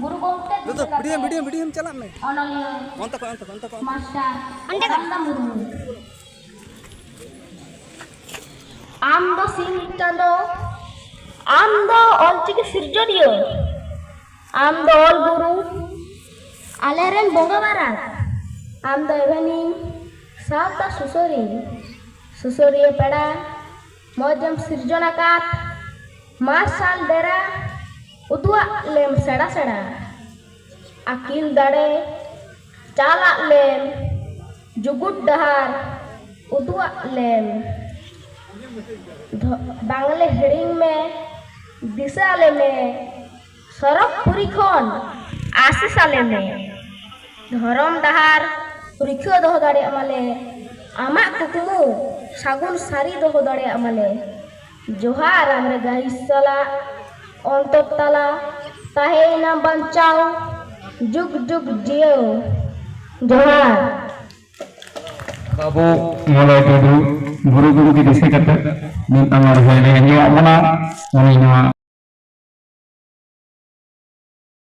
guru gongke Betul, bidiam cakap me. onolia Ontak. master Ananda Murmu amdo sintando amdo olchiki sirjoniyo amdo ol guru aleren bonga barat amdo eveni sawta susoriya peda mojam sirjonakat masal dera udua lem seda akil dare cala lem jugut dahar udua lem बांगले हिडिंग में दिसाले में सरक पुरिखन आशीसाले में धरम दहार पुरिखो दह दाड़े आमाले आमा कुकुमु सागुन सारी दह दाड़े आमाले जोहार आमरे गाइसला अंततला ताहेना बंचाओ जुग जुग जियो जोहार बाबू mulai dari guru-guru kita sekitar dan amar saya yang mana